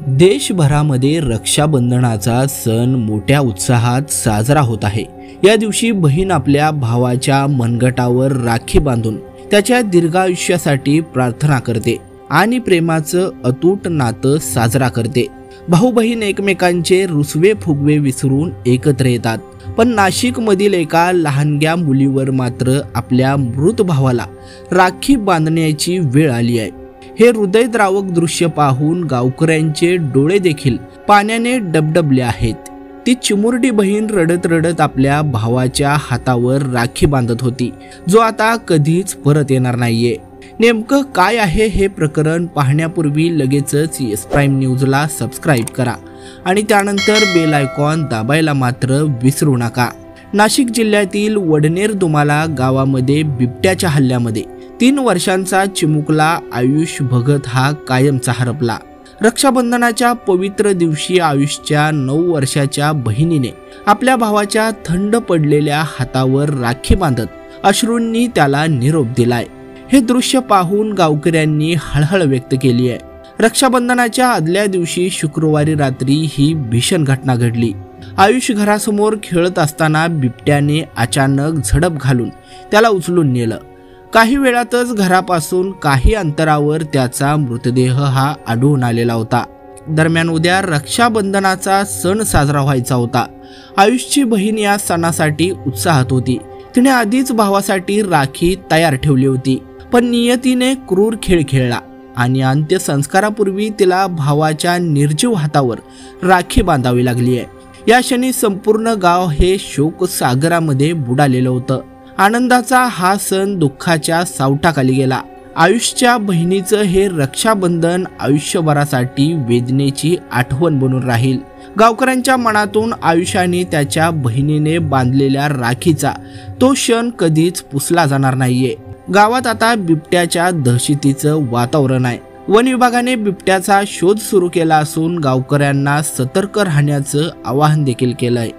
देशभरामध्ये रक्षाबंधनाचा सण मोठ्या उत्साहात साजरा होत आहे। या दिवशी बहीण आपल्या भावाच्या मनगटावर राखी बांधून त्याच्या दीर्घायुष्यासाठी प्रार्थना करते आणि प्रेमाचं अतूट नातं साजरा करते। भाऊ बहीण एकमेकांचे रुसवे फुगवे विसरून एकत्र येतात, पण नाशिकमधील एका लहानग्या मुलीवर मात्र आपल्या मृत भावाला राखी बांधण्याची वेळ आली आहे। हे हृदयद्रावक दृश्य पाहून गावकऱ्यांचे डोळे देखील पाण्याने डबडबले आहेत। ती चिमुरडी बहीण रडत रडत आपल्या भावाच्या हातावर राखी बांधत होती, जो आता कधीच परत येणार नाहीये। नेमकं काय आहे हे प्रकरण पाहण्यापूर्वी लगेचच येस प्राईम न्यूजला सबस्क्राईब करा आणि त्यानंतर बेल आयकॉन दाबायला मात्र विसरू नका। नाशिक जिल्ह्यातील वडनेर दुमाला गावामध्ये बिबट्याच्या हल्ल्यामध्ये 3 वर्षांचा चिमुकला आयुष भगत हा कायमचा हरपला। रक्षाबंधनाच्या पवित्र दिवशी आयुषच्या 9 वर्षाच्या बहिणीने आपल्या भावाच्या थंड पडलेल्या हातावर राखी बांधत अश्रूंनी त्याला निरोप दिलाय। हे दृश्य पाहून गावकऱ्यांनी हळहळ व्यक्त केली आहे। रक्षाबंधनाच्या आदल्या दिवशी शुक्रवारी रात्री ही भीषण घटना घडली। आयुष घरासमोर खेळत असताना बिबट्याने अचानक झडप घालून त्याला उचलून नेलं। काही वेळातच घरापासून काही अंतरावर त्याचा मृतदेह हा आढळून आलेला होता। दरम्यान उद्या रक्षाबंधनाचा सण साजरा व्हायचा होता। आयुषची बहीण या सणासाठी उत्साहात होती। तिने आधीच भावासाठी राखी तयार ठेवली होती, पण नियतीने क्रूर खेळ खेळला आणि अंत्यसंस्कारापूर्वी तिला भावाच्या निर्जीव हातावर राखी बांधावी लागली आहे। या क्षणी संपूर्ण गाव हे शोक सागरामध्ये बुडालेलं होतं। आनंदाचा हा सण दुःखाच्या सावटाखाली गेला। आयुषच्या बहिणीचं हे रक्षाबंधन आयुष्यभरासाठी वेदनेची आठवण बनून राहील। गावकऱ्यांच्या मनातून आयुषाने त्याच्या बहिणीने बांधलेल्या राखीचा तो क्षण कधीच पुसला जाणार नाहीये। गावात आता बिबट्याच्या दहशतीचं वातावरण आहे। वन विभागाने बिबट्याचा शोध सुरू केला असून गावकऱ्यांना सतर्क राहण्याचं आवाहन देखील केलंय।